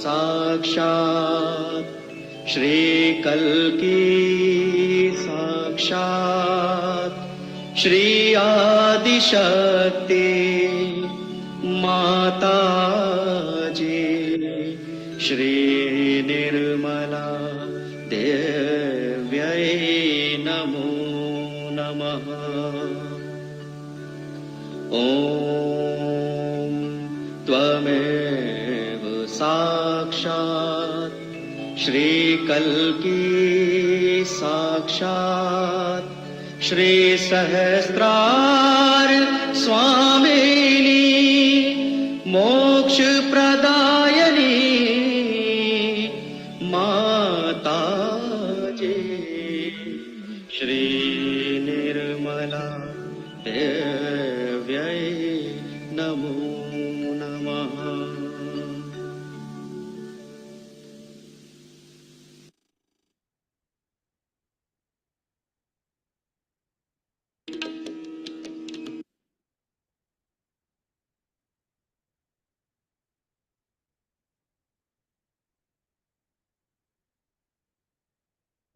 साक्षात् श्री कल्की साक्षात् श्री आदिशक्ति माताजी श्री निर्मला देव्यै नमो नमः। ॐ त्वमेव साक्षात् श्री कल्की साक्षात् श्री सहस्रार स्वामिनी मोक्ष प्रदायिनी माताजी श्री निर्मला देव्यै नमो नमः।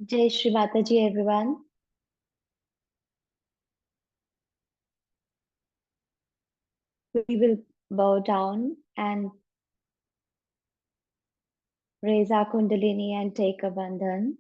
Jai Shri Mataji, everyone. We will bow down and raise our Kundalini and take a bandhan.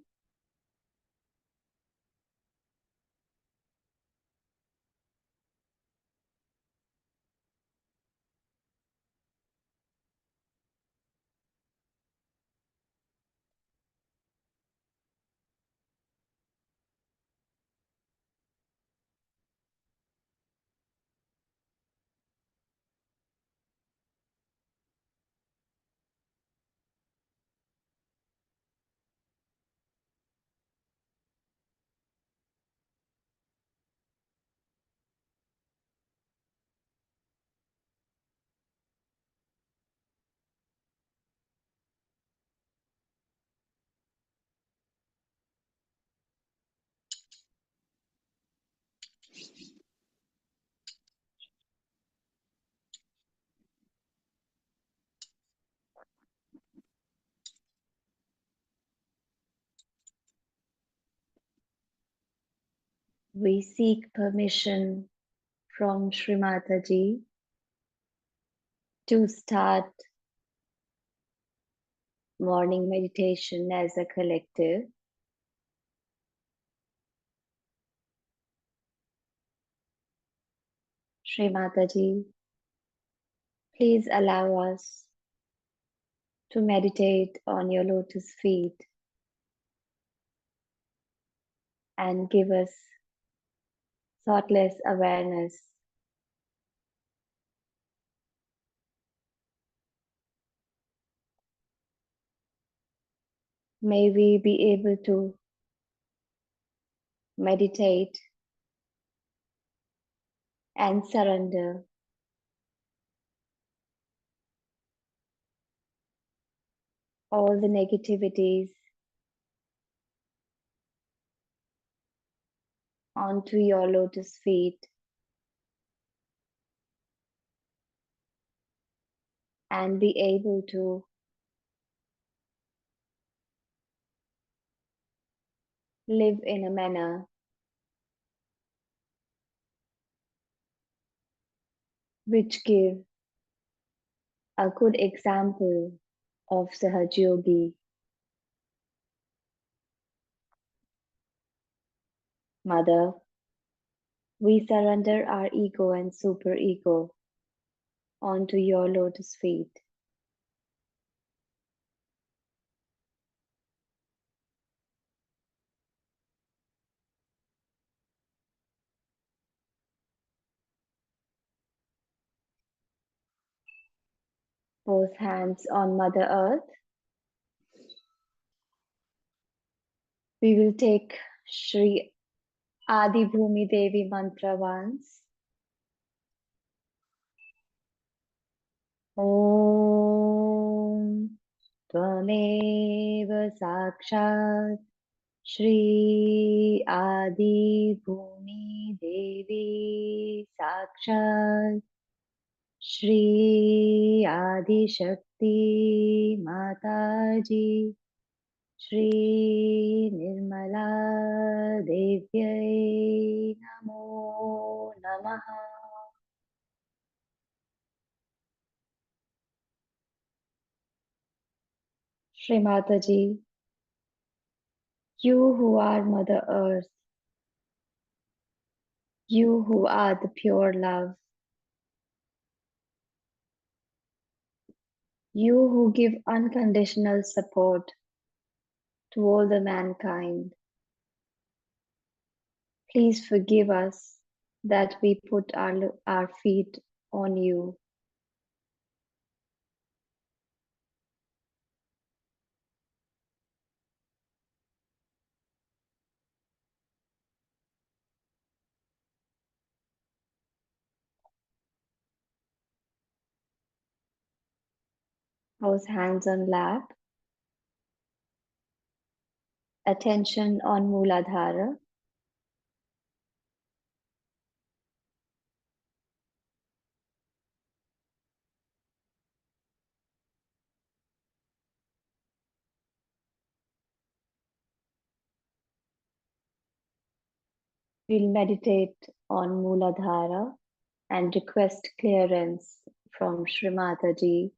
We seek permission from Shri Mataji to start morning meditation as a collective. Shri Mataji, please allow us to meditate on your lotus feet and give us thoughtless awareness. May we be able to meditate and surrender all the negativities onto your lotus feet and be able to live in a manner which give a good example of Sahaja Yogi. Mother, we surrender our ego and superego onto your lotus feet. Both hands on Mother Earth. We will take Shri Adi Bhumi Devi mantra once. Om Tvameva Sakshat Shri Adi Bhumi Devi Sakshat Shri Adi Shakti Mataji, Shri Nirmala Devyai Namo Namaha. Shri Mataji, you who are Mother Earth, you who are the pure love, you who give unconditional support to all the mankind, please forgive us that we put our feet on you. Both hands on lap, attention on Mooladhara. We'll meditate on Mooladhara and request clearance from Shri Mataji.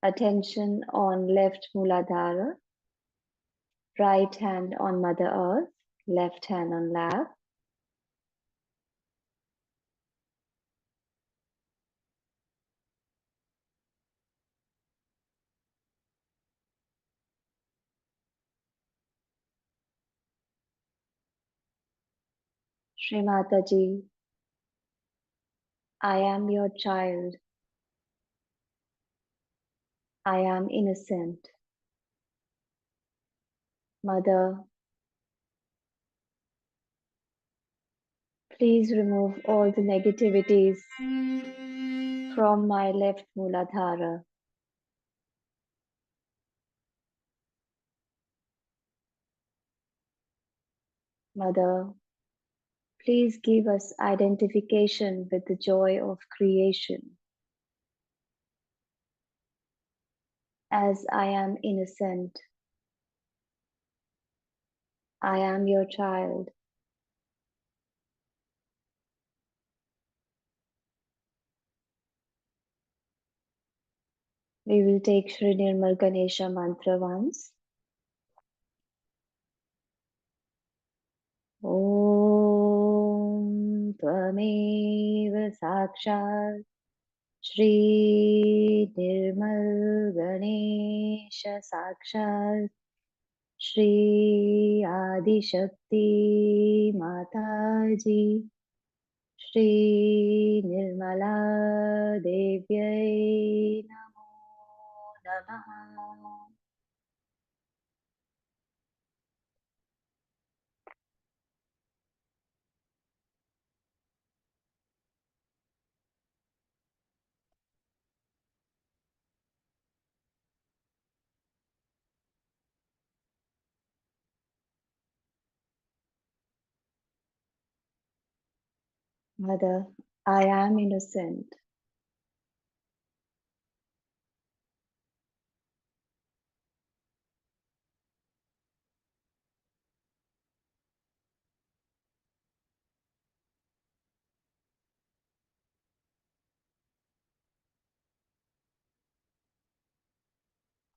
Attention on left Mooladhara, right hand on Mother Earth, left hand on lap. Shri Mataji, I am your child. I am innocent. Mother, please remove all the negativities from my left Mooladhara. Mother, please give us identification with the joy of creation. As I am innocent, I am your child. We will take Shri Nirmal Ganesha mantra once. Om Tvameva Sakshat Shri Nirmal Ganesha Sakshat Shri Adi Shakti Mataji Shri Nirmala Devyai Namo Namaha. Mother, I am innocent.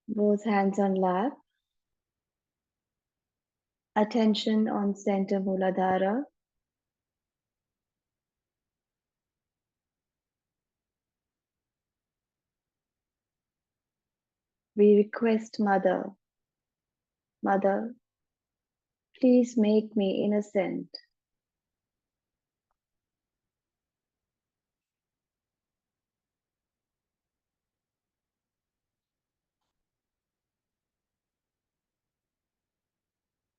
Both hands on lap. Attention on center Mooladhara. We request Mother, Mother, please make me innocent.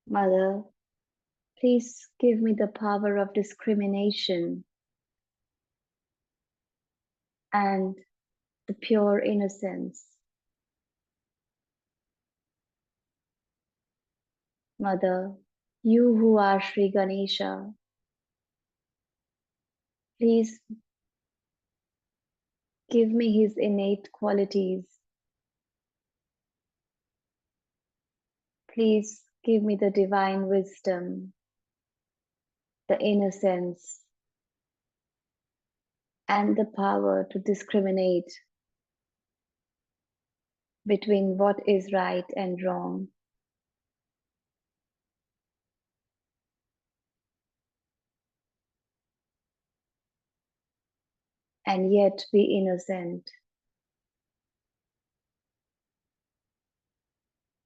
Mother, please give me the power of discrimination and the pure innocence. Mother, you who are Shri Ganesha, please give me his innate qualities. Please give me the divine wisdom, the innocence, and the power to discriminate between what is right and wrong. And yet be innocent,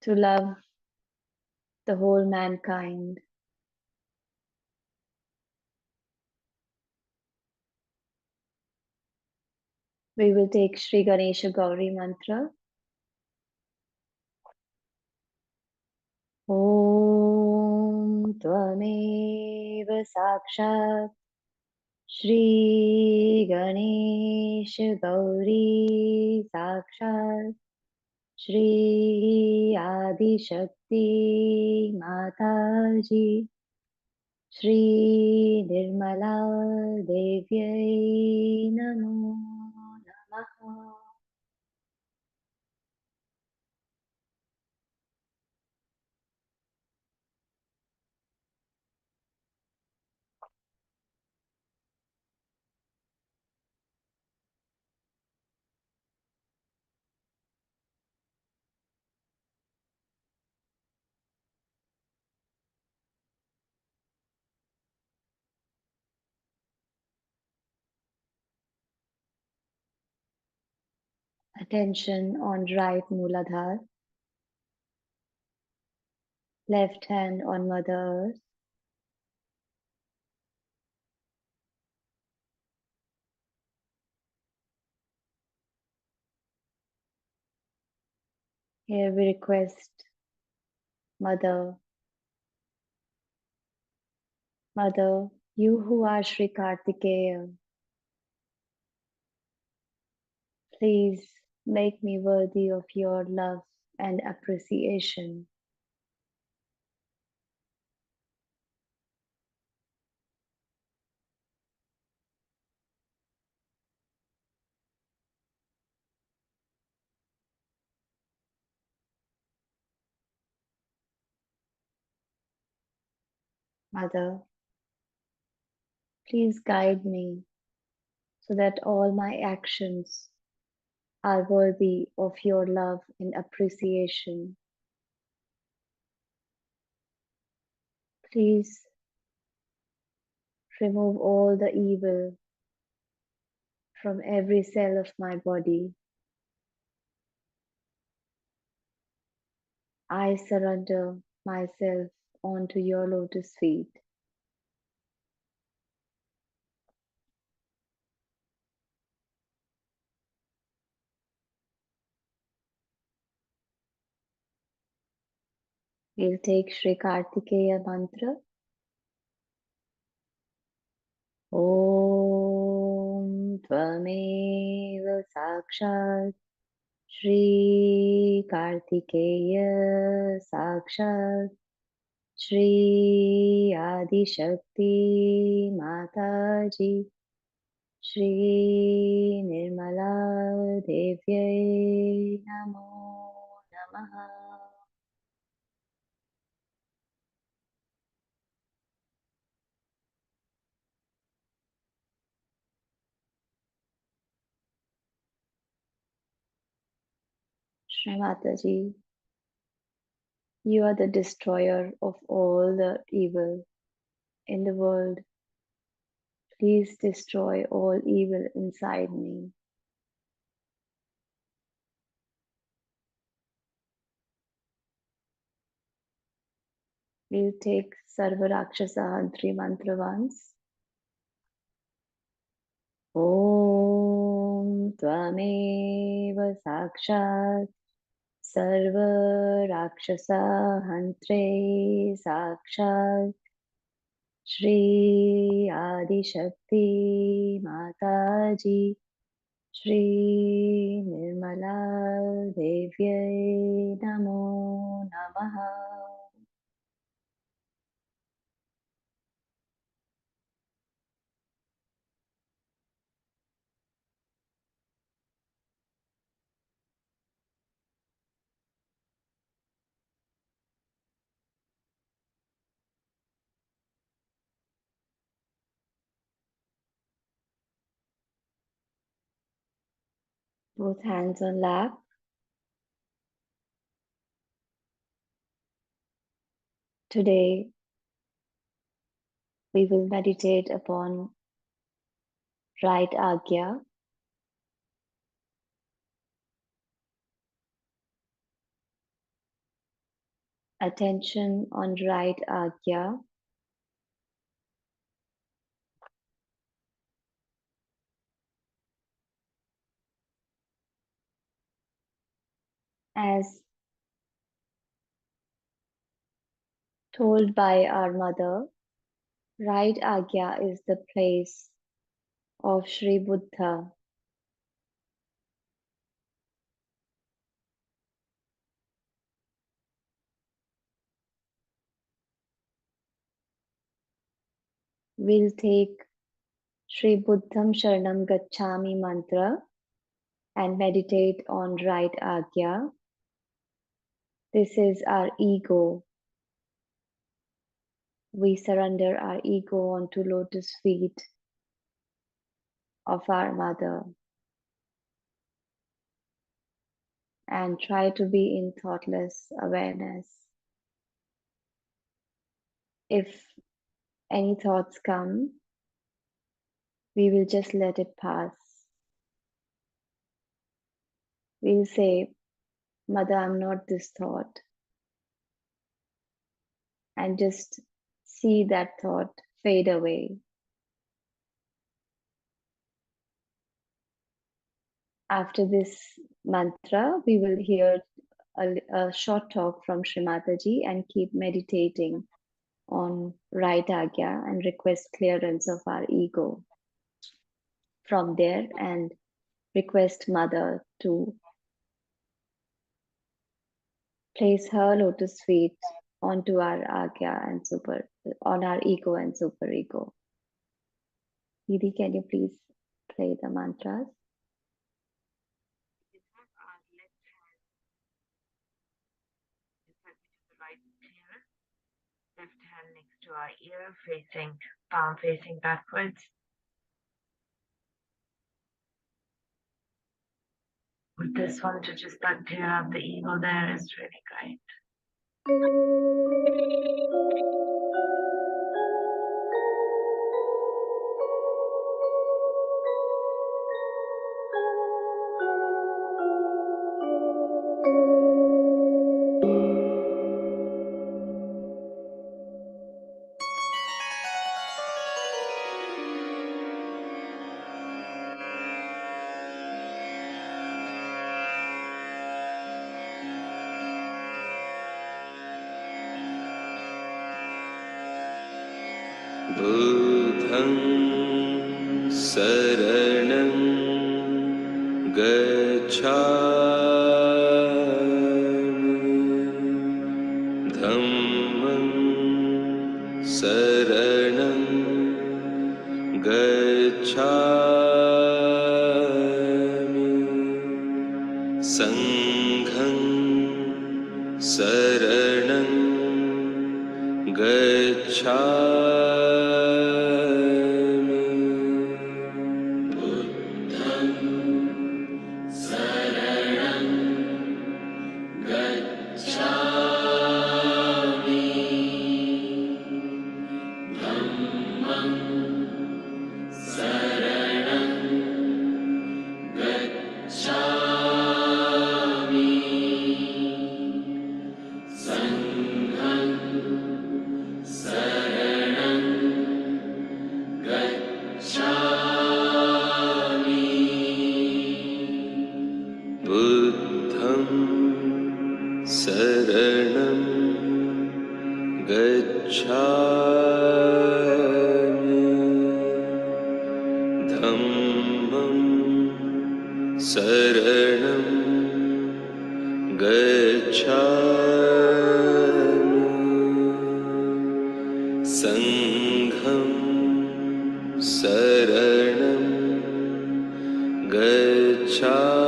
to love the whole mankind. We will take Shri Ganesha Gauri mantra. Om Tvameva Sakshat Shri Ganesha Gauri Sakshat Shri Adi Shakti Mataji Shri Nirmala Devyai Namo Namaha. Attention on right Mooladhar, left hand on Mother Earth. Here we request Mother, Mother, you who are Shri Kartikeya, please make me worthy of your love and appreciation. Mother, please guide me so that all my actions are worthy of your love and appreciation. Please remove all the evil from every cell of my body. I surrender myself onto your lotus feet. We'll take Shri Kartikeya mantra. Om Tvameva Sakshat Shri Kartikeya Sakshat Shri Adi Shakti Mataji Shri Nirmala Devyai Namo Namaha. Shri Mataji, you are the destroyer of all the evil in the world. Please destroy all evil inside me. We'll take Sarva Rakshasa Hantri mantra once. Om Tvameva Sakshat Sarva Rakshasa Hantre Sakshat Shri Adi Shakti Mataji Shri Nirmala Devyai Namo Namaha. Both hands on lap. Today, we will meditate upon right Agya. Attention on right Agya. As told by our mother, right Agya is the place of Shri Buddha. We'll take Shri Buddham Sharanam Gacchami mantra and meditate on right Agya. This is our ego. We surrender our ego onto lotus feet of our mother and try to be in thoughtless awareness. If any thoughts come, we will just let it pass. We'll say, Mother, I'm not this thought, and just see that thought fade away. After this mantra, we will hear a short talk from Shri Mataji and keep meditating on right Agya and request clearance of our ego from there and request Mother to place her lotus feet onto our Agya and on our ego and superego. Didi, can you please play the mantras? Left hand next to our ear, palm facing backwards. With this one to just clear out the ego there is really great. बुद्धं शरणं गच्छामि धम्मं शरणं गच्छामि संघं शरणं गच्छामि बुद्धं शरणं गच्छामि धम्मं शरणं गच्छामि संघं शरणं गच्छामि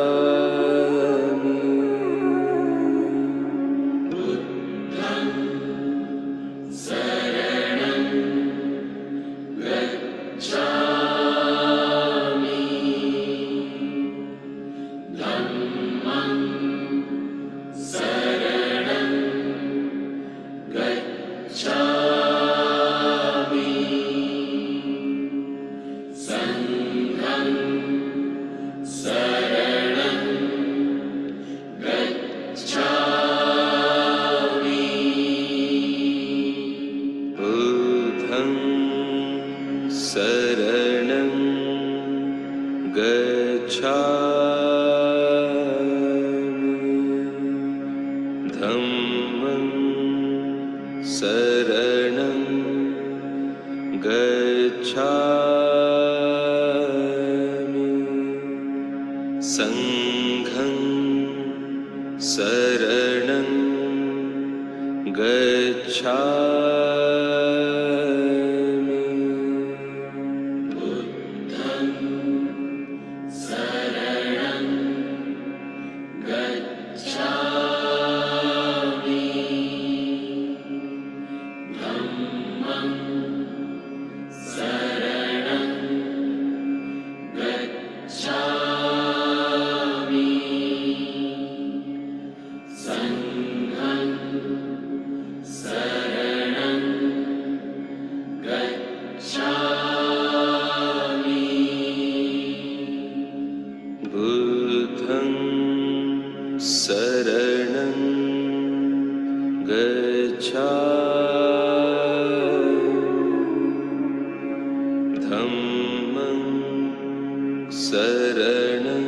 Sangham Saranam Gacchami. Buddham Saranam Gacchami. Dhammam Saranam Gacchami. Sangham Saranam Gacchami. Buddham Saranam Gacchami. Dhammam Saranam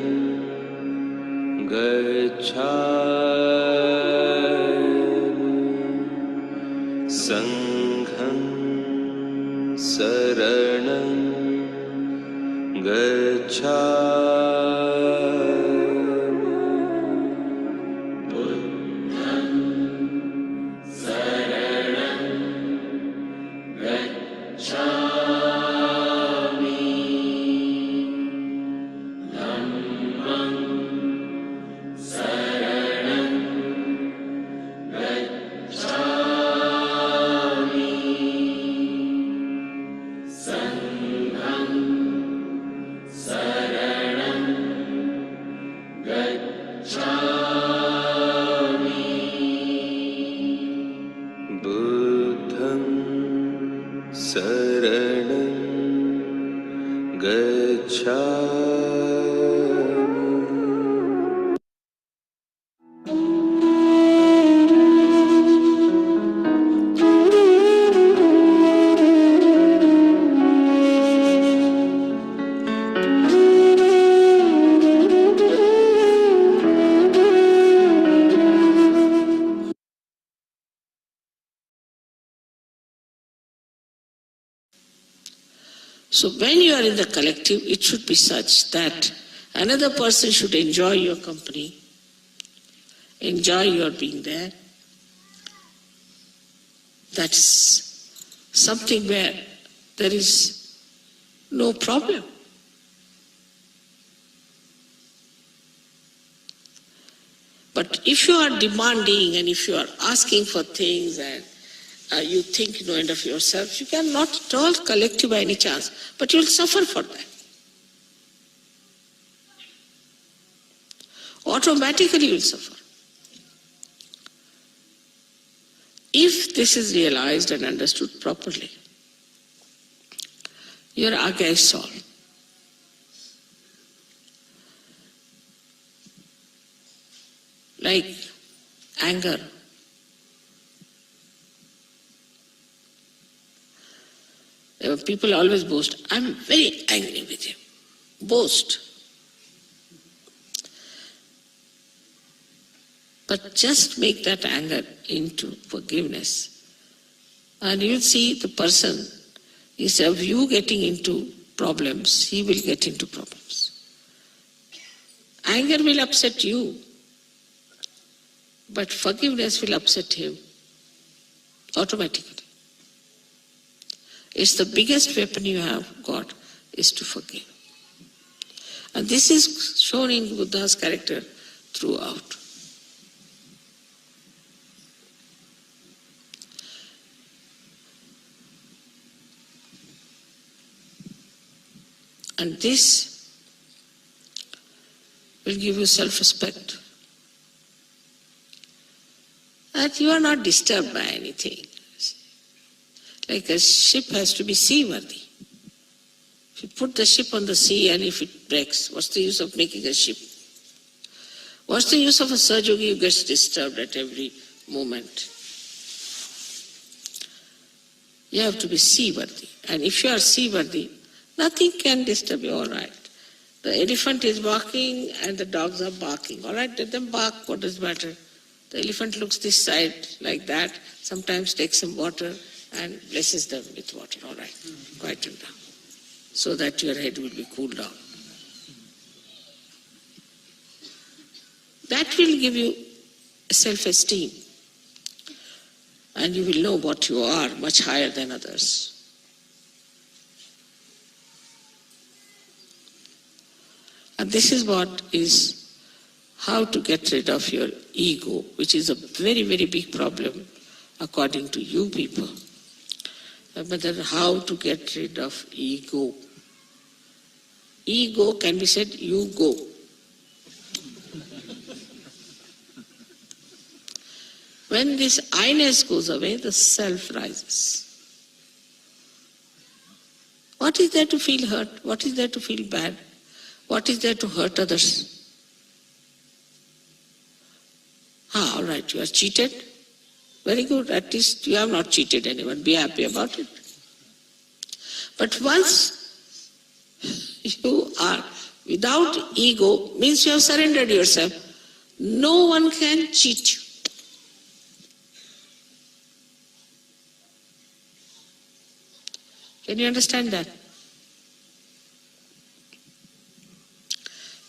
Gacchami. Sangham Saranam Gacchami. Buddham Saranam Gacchami. Dhammam Saranam Gacchami. Sangham Saranam Gacchami. Buddham Saranam So when you are in the collective, it should be such that another person should enjoy your company, enjoy your being there. That is something where there is no problem. But if you are demanding and if you are asking for things and you think end of yourself, you cannot at all collective by any chance, but you will suffer for that. Automatically you will suffer. If this is realized and understood properly, your Angya is solved. Like anger. People always boast, I'm very angry with him. Boast. But just make that anger into forgiveness. And you'll see the person, instead of you getting into problems, he will get into problems. Anger will upset you, but forgiveness will upset him automatically. It's the biggest weapon you have got is to forgive. And this is shown in Buddha's character throughout. And this will give you self-respect. That you are not disturbed by anything. Like a ship has to be seaworthy. If you put the ship on the sea and if it breaks, what's the use of making a ship? What's the use of a Sahaja who gets disturbed at every moment? You have to be seaworthy. And if you are seaworthy, nothing can disturb you, all right. The elephant is barking and the dogs are barking. All right, let them bark, what does matter? The elephant looks this side like that, sometimes takes some water and blesses them with water. All right, quieten down, so that your head will be cooled down. That will give you self-esteem. And you will know what you are much higher than others. And this is what is how to get rid of your ego, which is a very, very big problem according to you people. But then how to get rid of ego. Ego can be said, you go. When this I-ness goes away, the self rises. What is there to feel hurt? What is there to feel bad? What is there to hurt others? All right, you are cheated. Very good, at least you have not cheated anyone. Be happy about it. But once you are without ego, means you have surrendered yourself. No one can cheat you. Can you understand that?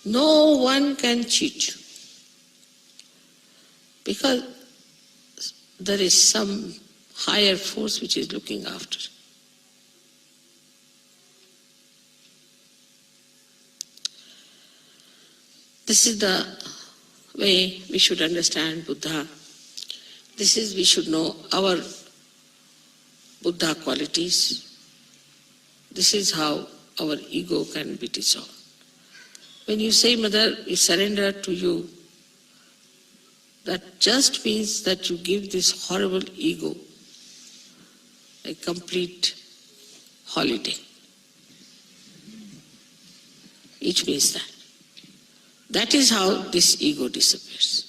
No one can cheat you. Because there is some higher force which is looking after. This is the way we should understand Buddha. This is, we should know our Buddha qualities. This is how our ego can be dissolved. When you say, Mother, we surrender to you, that just means that you give this horrible ego a complete holiday. It means that. That is how this ego disappears.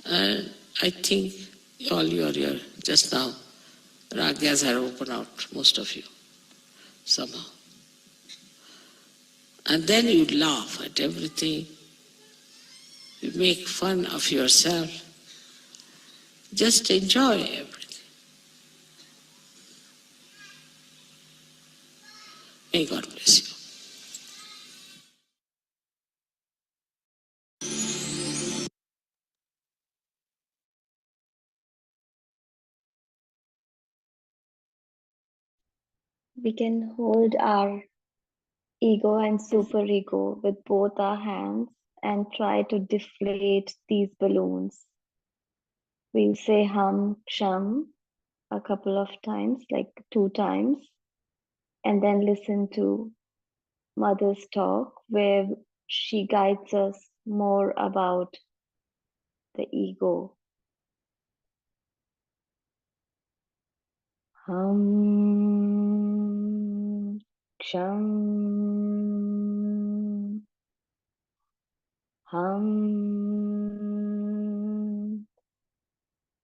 And I think all you are here just now, ragas have opened out, most of you, somehow. And then you laugh at everything. You make fun of yourself. Just enjoy everything. May God bless you. We can hold our ego and superego with both our hands and try to deflate these balloons. We'll say hum, ksham a couple of times, like 2 times, and then listen to Mother's talk where she guides us more about the ego. Hum, ksham, hum,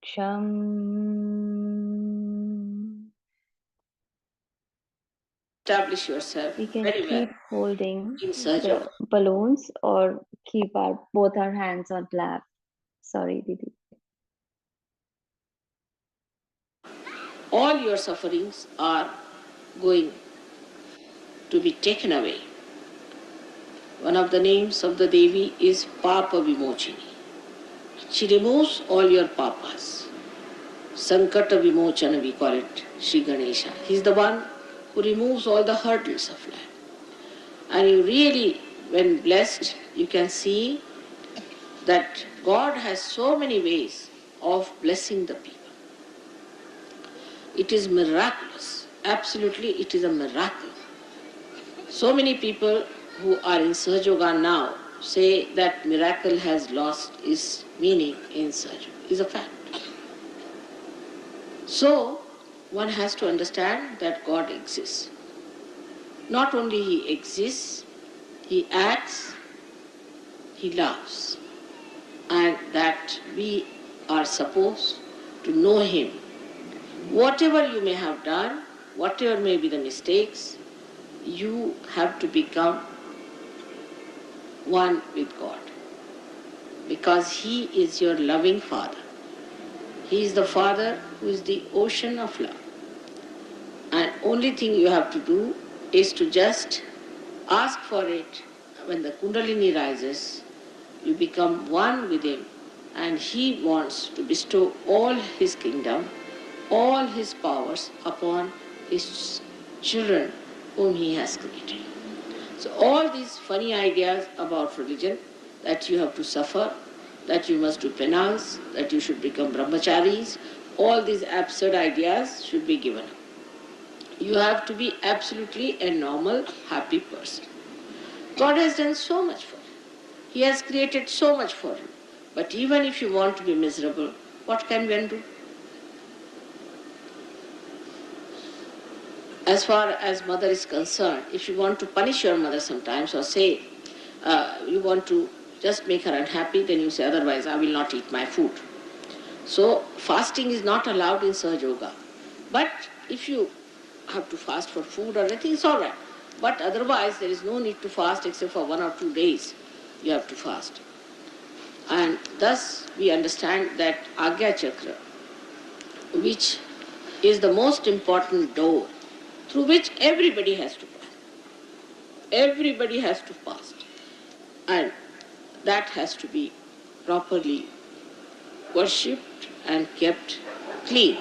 ksham. Establish yourself We can very well keep holding in Sahaja the Yoga. balloons or keep both our hands on lap. Sorry, Didi. All your sufferings are going to be taken away. One of the names of the Devi is Papa Vimochini. She removes all your papas. Sankata Vimochana, we call it, Shri Ganesha. He is the one who removes all the hurdles of life. And you really, when blessed, you can see that God has so many ways of blessing the people. It is miraculous. Absolutely, it is a miracle. So many people who are in Sahaja Yoga now say that miracle has lost its meaning in Sahaja Yoga. It's a fact. So, one has to understand that God exists. Not only He exists, He acts, He loves. And that we are supposed to know Him. Whatever you may have done, whatever may be the mistakes, you have to become one with God. Because He is your loving Father. He is the Father who is the ocean of love. And only thing you have to do is to just ask for it when the Kundalini rises, you become one with him, and he wants to bestow all his kingdom, all his powers upon his children whom he has created. So all these funny ideas about religion, that you have to suffer, that you must do penance, that you should become brahmacharis, all these absurd ideas should be given up. You have to be absolutely a normal, happy person. God has done so much for you. He has created so much for you. But even if you want to be miserable, what can one do? As far as mother is concerned, if you want to punish your mother sometimes or say you want to just make her unhappy, then you say, otherwise I will not eat my food. So fasting is not allowed in Sahaja Yoga. But if you have to fast for food or anything, it's all right. But otherwise there is no need to fast except for 1 or 2 days you have to fast. And thus we understand that Angya Chakra, which is the most important door through which everybody has to pass. Everybody has to fast. And that has to be properly worshipped and kept clean.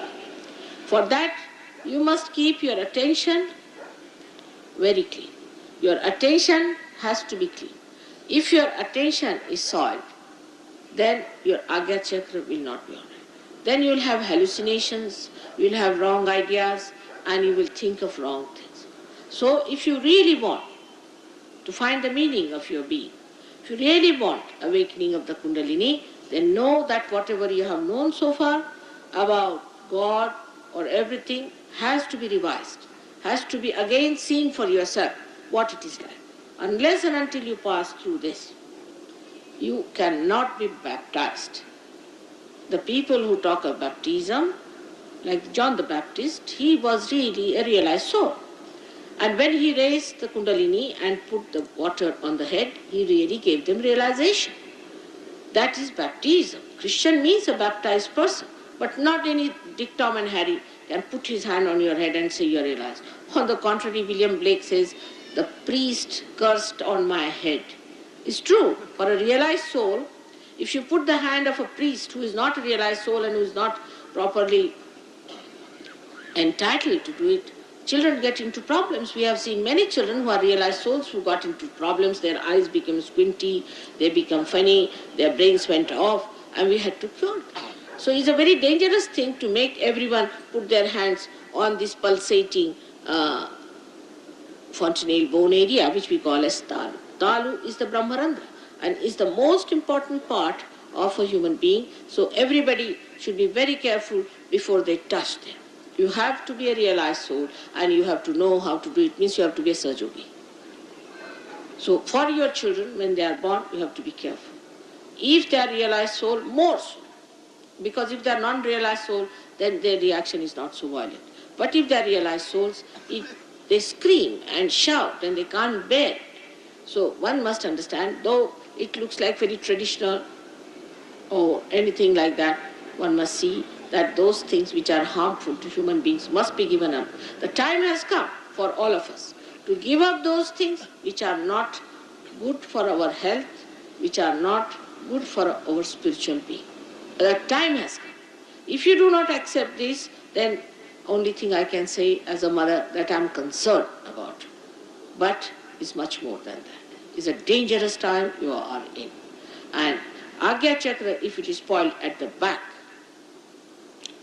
For that, you must keep your attention very clean. Your attention has to be clean. If your attention is soiled, then your Angya Chakra will not be all right. Then you will have hallucinations, you will have wrong ideas, and you will think of wrong things. So if you really want to find the meaning of your being, if you really want awakening of the Kundalini, then know that whatever you have known so far about God or everything has to be revised, has to be again seen for yourself what it is like. Unless and until you pass through this, you cannot be baptized. The people who talk of baptism, like John the Baptist, he was really a realized soul. And when he raised the Kundalini and put the water on the head, he really gave them realization. That is baptism. Christian means a baptized person, but not any Dick, Tom and Harry can put his hand on your head and say you are realized. On the contrary, William Blake says, the priest cursed on my head. It's true. For a realized soul, if you put the hand of a priest who is not a realized soul and who is not properly entitled to do it, children get into problems. We have seen many children who are realized souls who got into problems. Their eyes became squinty, they become funny, their brains went off, and we had to cure them. So it's a very dangerous thing to make everyone put their hands on this pulsating fontanelle bone area, which we call as talu. Talu is the Brahmarandra and is the most important part of a human being. So everybody should be very careful before they touch them. You have to be a realized soul and you have to know how to do it. Means you have to be a Sahaja Yogi. So for your children, when they are born, you have to be careful. If they are realized soul, more so. Because if they are non-realized soul, then their reaction is not so violent. But if they are realized souls, they scream and shout and they can't bear it. So one must understand, though it looks like very traditional or anything like that, one must see that those things which are harmful to human beings must be given up. The time has come for all of us to give up those things which are not good for our health, which are not good for our spiritual being. The time has come. If you do not accept this, then only thing I can say as a mother that I am concerned about. But it's much more than that. It's a dangerous time you are in. And Angya Chakra, if it is spoiled at the back,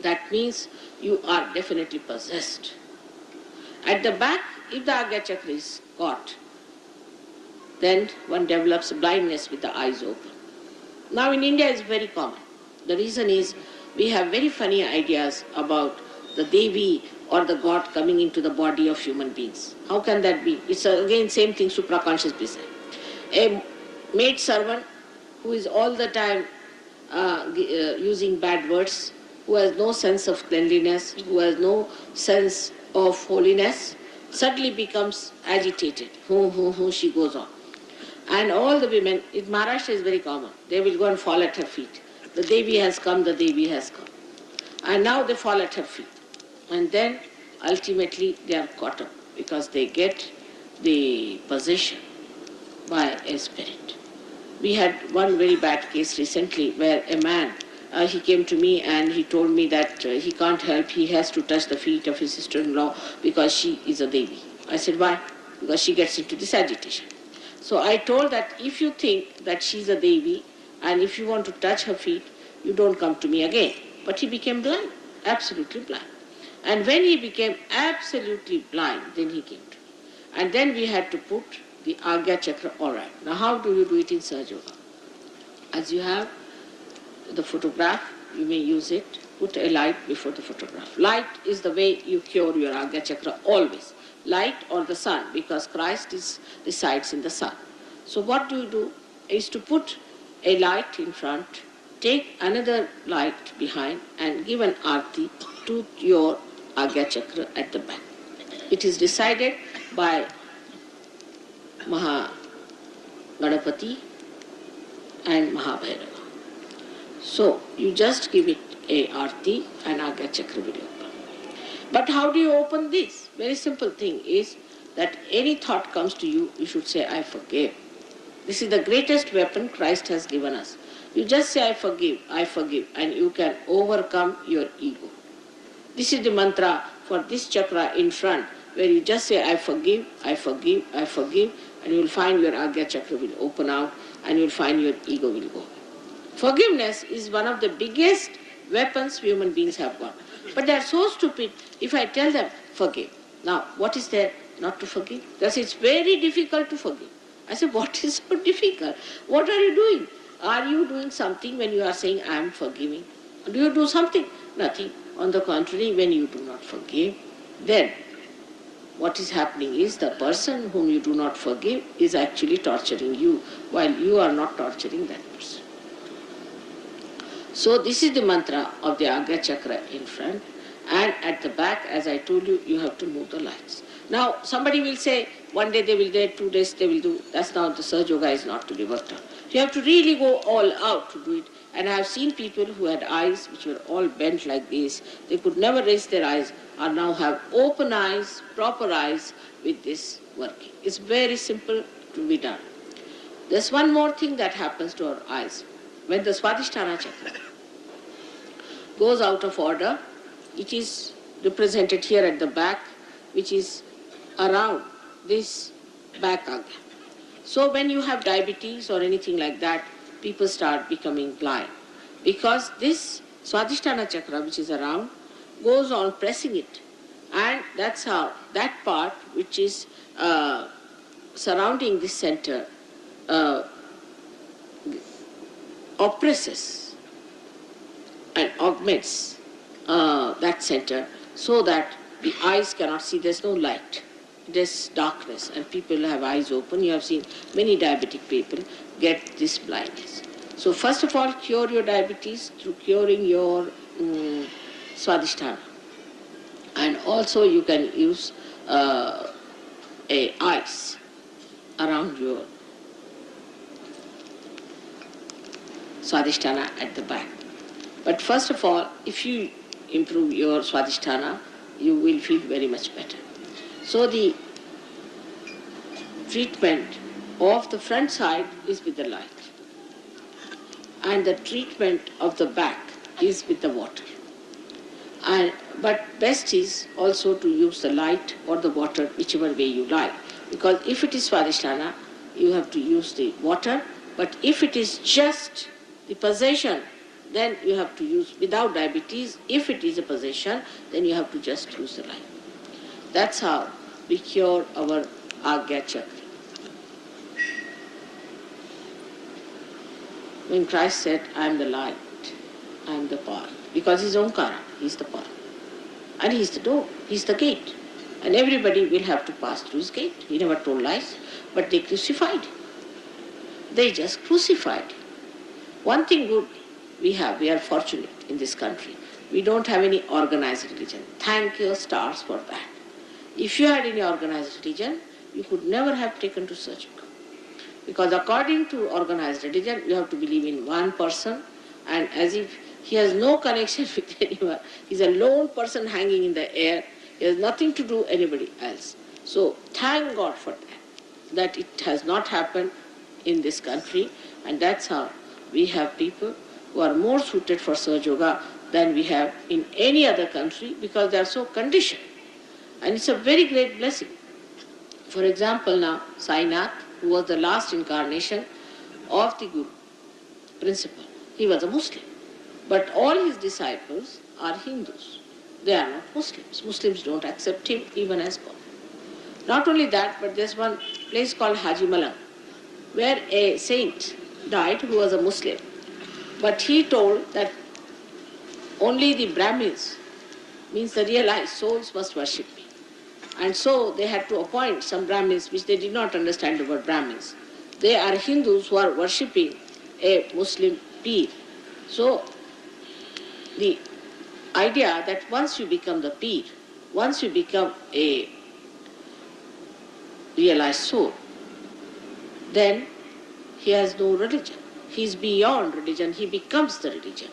that means you are definitely possessed. At the back, if the Angya Chakra is caught, then one develops blindness with the eyes open. Now in India it's very common. The reason is we have very funny ideas about the Devi or the God coming into the body of human beings. How can that be? It's again same thing, supraconscious business. A maid servant who is all the time using bad words, who has no sense of cleanliness, who has no sense of holiness, suddenly becomes agitated. She goes on. And all the women, in Maharashtra is very common, they will go and fall at her feet. The Devi has come, the Devi has come. And now they fall at her feet. And then ultimately they are caught up because they get the possession. by a spirit. We had one very bad case recently where a man, he came to me and he told me that he can't help, he has to touch the feet of his sister-in-law because she is a Devi. I said, why? Because she gets into this agitation. So I told that if you think that she's a Devi and if you want to touch her feet, you don't come to me again. But he became blind, absolutely blind. And when he became absolutely blind, then he came to me. And then we had to put the Angya chakra, all right. Now how do you do it in Sahaja Yoga? As you have the photograph, you may use it, put a light before the photograph. Light is the way you cure your Angya chakra always. Light or the sun, because Christ resides in the sun. So what do is to put a light in front, take another light behind and give an arti to your Angya chakra at the back. It is decided by Ganapati and Mahabhairava. So you just give it a arti and Angya chakra will open. But how do you open this? Very simple thing is that any thought comes to you, you should say, I forgive. This is the greatest weapon Christ has given us. You just say, I forgive, and you can overcome your ego. This is the mantra for this chakra in front, where you just say, I forgive, and you will find your Angya chakra will open out, and you will find your ego will go. Forgiveness is one of the biggest weapons human beings have got. But they are so stupid if I tell them, forgive. Now, what is there not to forgive? Because it's very difficult to forgive. I say, what is so difficult? What are you doing? Are you doing something when you are saying, I am forgiving? Do you do something? Nothing. On the contrary, when you do not forgive, then what is happening is the person whom you do not forgive is actually torturing you, while you are not torturing that person. So this is the mantra of the Angya chakra in front, and at the back, as I told you, you have to move the lights. Now, somebody will say, one day they will do, 2 days they will do. That's now the Sahaja Yoga is not to be worked on. You have to really go all out to do it. And I have seen people who had eyes which were all bent like this. They could never raise their eyes, or now have open eyes, proper eyes with this working. It's very simple to be done. There's one more thing that happens to our eyes. When the Swadhisthana chakra goes out of order, it is represented here at the back, which is around this back Angya. So when you have diabetes or anything like that, people start becoming blind. Because this Swadhisthana chakra, which is around, goes on pressing it. And that's how that part which is surrounding this center oppresses and augments that center, so that the eyes cannot see, there's no light. There's darkness and people have eyes open. You have seen many diabetic people get this blindness. So first of all, cure your diabetes through curing your Swadhisthana. And also you can use a ice around your Swadhisthana at the back. But first of all, if you improve your Swadhisthana, you will feel very much better. So the treatment of the front side is with the light, and the treatment of the back is with the water. But best is also to use the light or the water, whichever way you like. Because if it is Swadhisthana, you have to use the water. But if it is just the possession, then you have to use, without diabetes, if it is a possession, then you have to just use the light. That's how we cure our Angya chakra. When Christ said, I am the light, I am the path, because he's Omkara, he's the path. And he's the door, he's the gate. And everybody will have to pass through his gate. He never told lies, but they crucified him. They just crucified him. One thing good we are fortunate in this country. We don't have any organized religion. Thank your stars for that. If you had any organized religion, you could never have taken to Sahaja Yoga. Because according to organized religion, you have to believe in one person, and as if he has no connection with anyone. He's a lone person hanging in the air. He has nothing to do with anybody else. So thank God for that. that it has not happened in this country, and that's how we have people who are more suited for Sahaja Yoga than we have in any other country, because they are so conditioned. And it's a very great blessing. For example, now, Sainath, who was the last incarnation of the Guru principle, he was a Muslim. But all his disciples are Hindus. They are not Muslims. Muslims don't accept him even as God. Not only that, but there's one place called Haji Malang, where a saint died who was a Muslim. But he told that only the Brahmins, means the realized souls, must worship me. And so they had to appoint some Brahmins, which they did not understand the word Brahmins. They are Hindus who are worshipping a Muslim peer. So the idea that once you become the peer, once you become a realized soul, then he has no religion. He is beyond religion. He becomes the religion.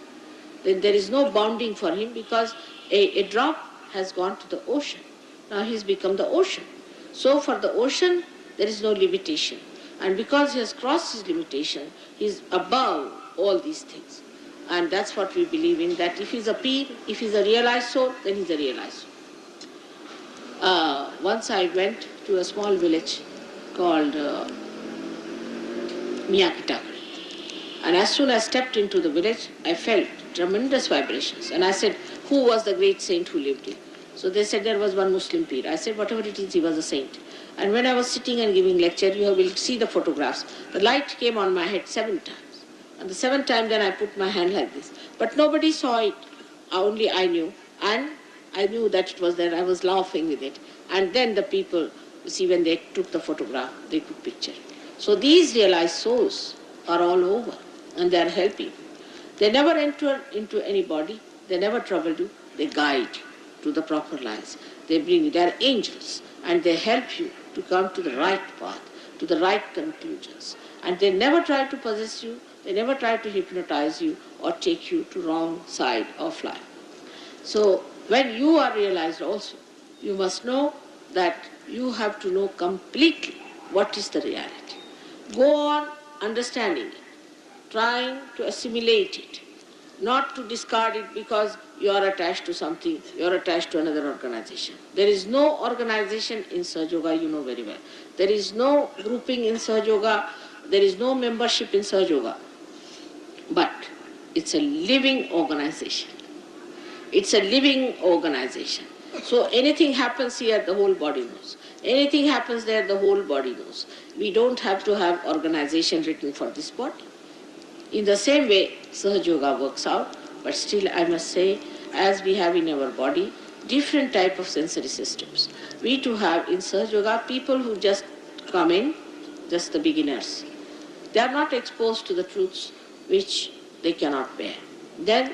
Then there is no bounding for him, because a drop has gone to the ocean. Now he has become the ocean. So for the ocean, there is no limitation. And because he has crossed his limitation, he is above all these things. And that's what we believe in, that if he's a peer, if he's a realized soul, then he's a realized soul. Once I went to a small village called Miyakitakuri. And as soon as I stepped into the village, I felt tremendous vibrations. And I said, who was the great saint who lived here? So they said there was one Muslim peer. I said, whatever it is, he was a saint. And when I was sitting and giving lecture, you will see the photographs. The light came on my head 7 times. And the 7th time, then I put my hand like this. But nobody saw it. Only I knew. And I knew that it was there. I was laughing with it. And then the people, you see, when they took the photograph, they could picture it. So these realized souls are all over. And they are helping. They never enter into any body. They never trouble you. They guide you to the proper lines. They bring you. They are angels. And they help you to come to the right path, to the right conclusions. And they never try to possess you. They never try to hypnotize you or take you to wrong side of life. So when you are realized also, you must know that you have to know completely what is the reality. Go on understanding it, trying to assimilate it, not to discard it because you are attached to something, you are attached to another organization. There is no organization in Sahaja Yoga, you know very well. There is no grouping in Sahaja Yoga, there is no membership in Sahaja Yoga. But it's a living organization. It's a living organization. So anything happens here, the whole body knows. Anything happens there, the whole body knows. We don't have to have organization written for this body. In the same way, Sahaja Yoga works out, but still I must say, as we have in our body, different type of sensory systems. We too have in Sahaja Yoga people who just come in, just the beginners. They are not exposed to the truths which they cannot bear. Then,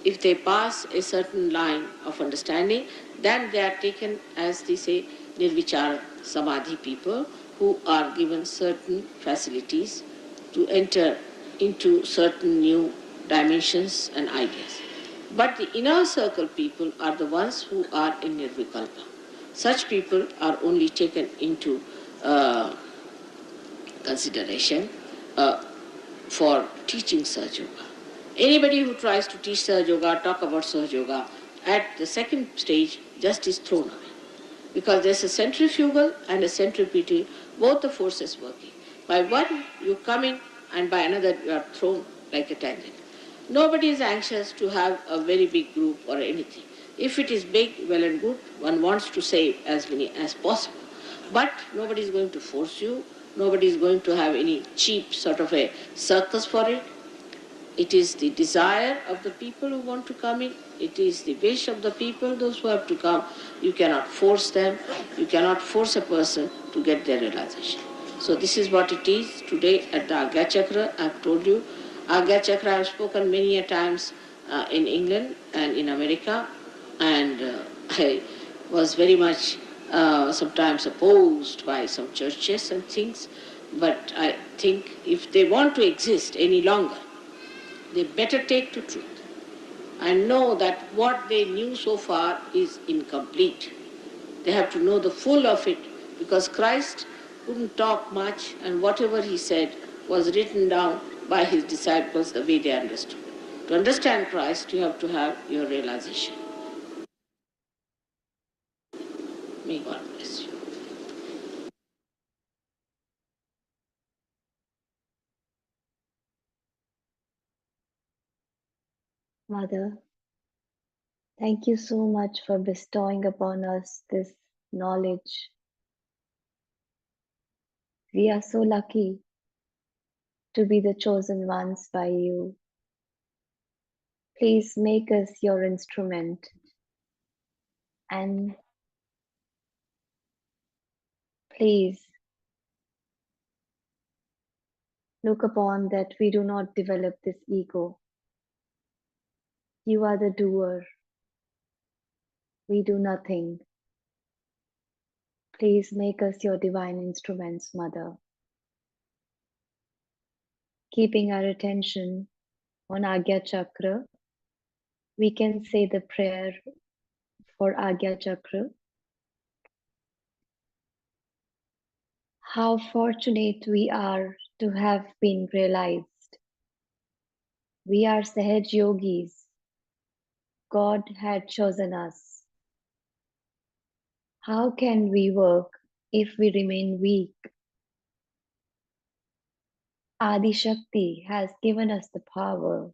if they pass a certain line of understanding, then they are taken, as they say, Nirvichara Samadhi people, who are given certain facilities to enter into certain new dimensions and ideas. But the inner circle people are the ones who are in Nirvikalpa. Such people are only taken into consideration for teaching Sahaja Yoga. Anybody who tries to teach Sahaja Yoga, talk about Sahaja Yoga, at the second stage, just is thrown away. Because there's a centrifugal and a centripetal, both the forces working. By one, you come in, and by another, you are thrown like a tangent. Nobody is anxious to have a very big group or anything. If it is big, well and good, one wants to save as many as possible. But nobody is going to force you. Nobody is going to have any cheap sort of a circus for it. It is the desire of the people who want to come in. It is the wish of the people, those who have to come. You cannot force them. You cannot force a person to get their realization. So this is what it is today at the Angya Chakra. I have told you, Angya Chakra I have spoken many a times in England and in America. And I was very much sometimes opposed by some churches and things. But I think if they want to exist any longer, they better take to truth and know that what they knew so far is incomplete. They have to know the full of it, because Christ couldn't talk much, and whatever he said was written down by his disciples the way they understood. To understand Christ, you have to have your realization. May God bless you. Mother, thank you so much for bestowing upon us this knowledge. We are so lucky to be the chosen ones by you. Please make us your instrument and please look upon that we do not develop this ego. You are the doer. We do nothing. Please make us your divine instruments, Mother. Keeping our attention on Agya Chakra, we can say the prayer for Agya Chakra. How fortunate we are to have been realized. We are Sahaja Yogis. God had chosen us. How can we work if we remain weak? Adi Shakti has given us the power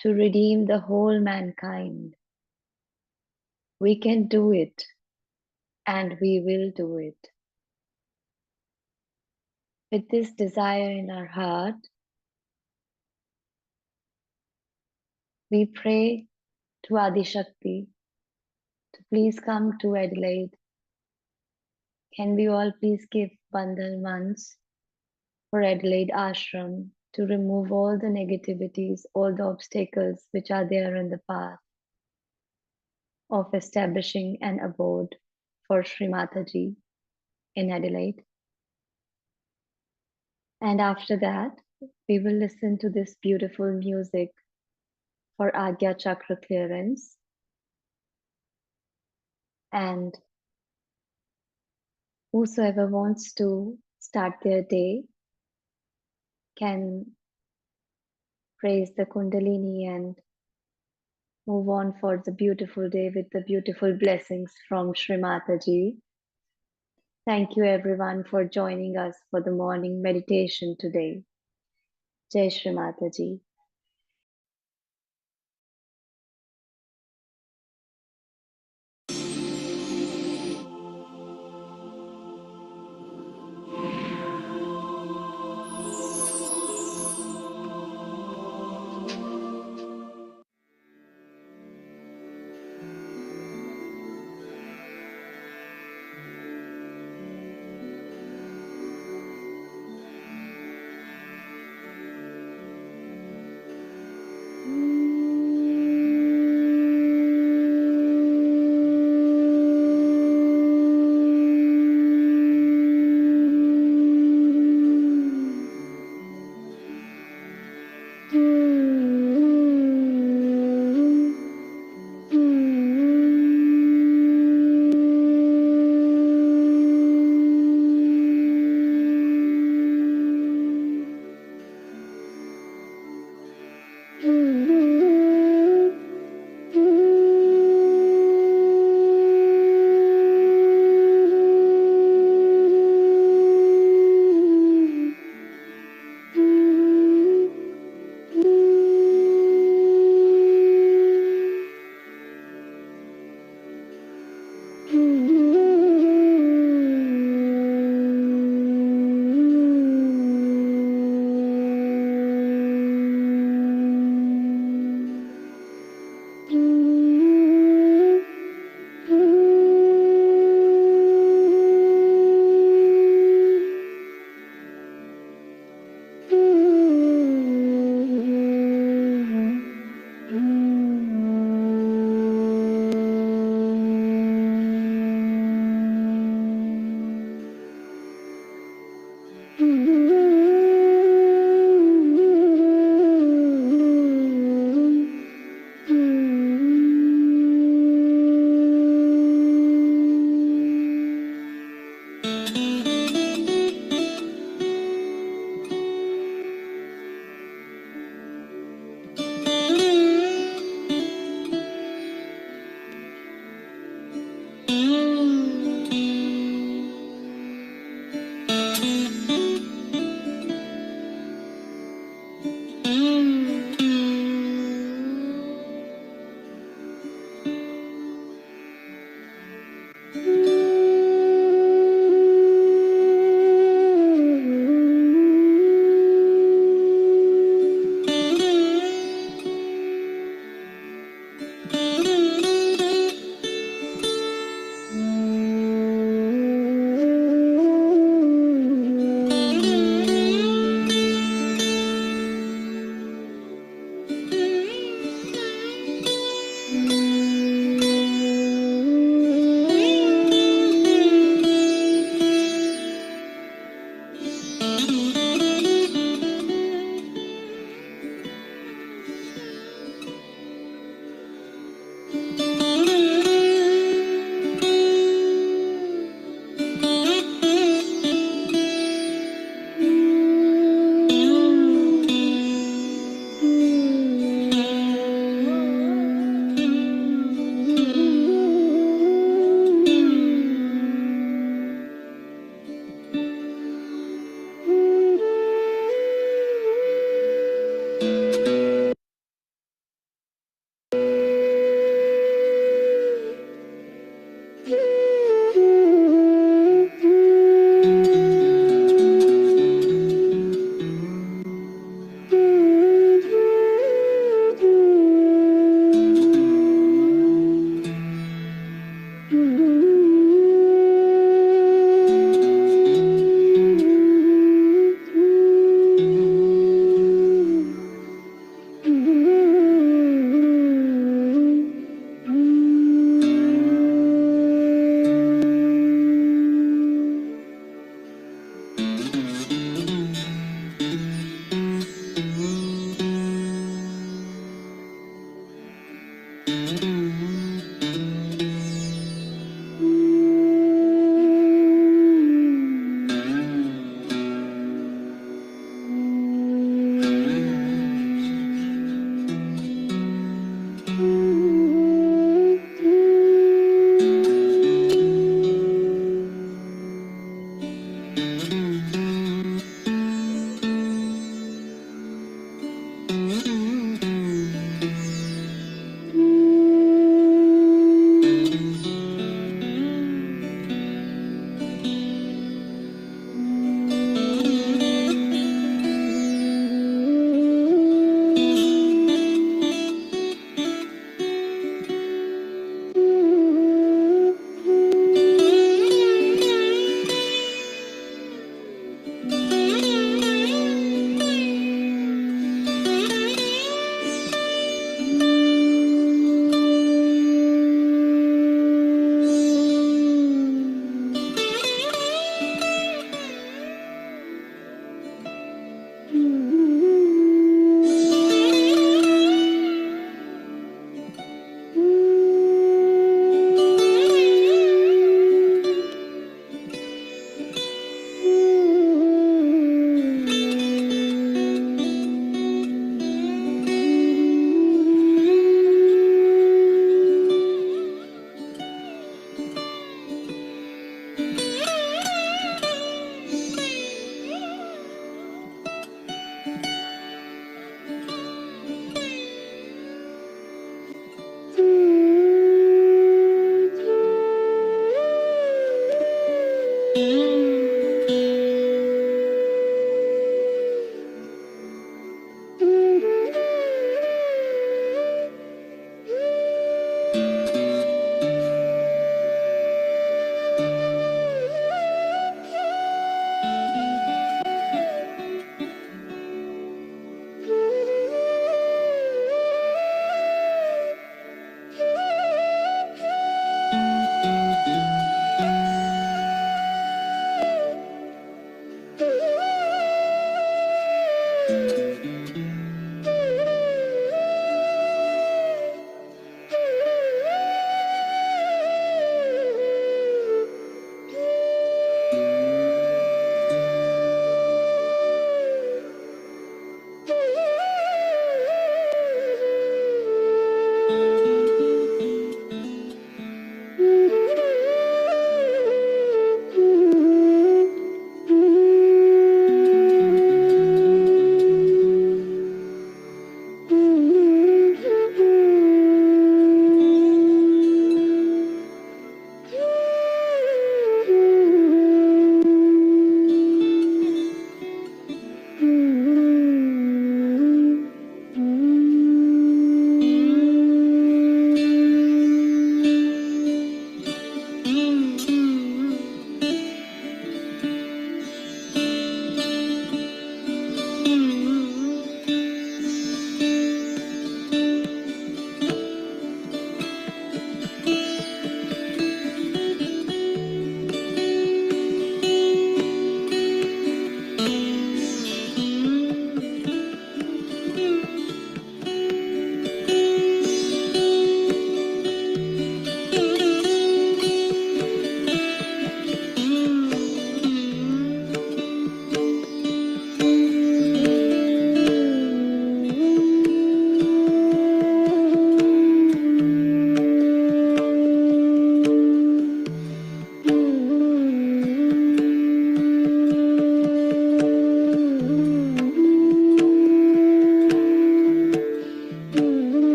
to redeem the whole mankind. We can do it, and we will do it. With this desire in our heart, we pray to Adi Shakti to please come to Adelaide. Can we all please give Bandhal months for Adelaide Ashram to remove all the negativities, all the obstacles which are there in the path of establishing an abode for Shri Mataji in Adelaide. And after that, we will listen to this beautiful music for Agya Chakra clearance. And whosoever wants to start their day can praise the Kundalini and move on for the beautiful day with the beautiful blessings from Shri Mataji. Thank you everyone for joining us for the morning meditation today. Jai Shri Mataji.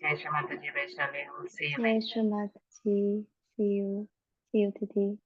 Jai Shri Mataji, Vaishali. We'll see you Jai later. Shri Mataji. See you. See you, Didi.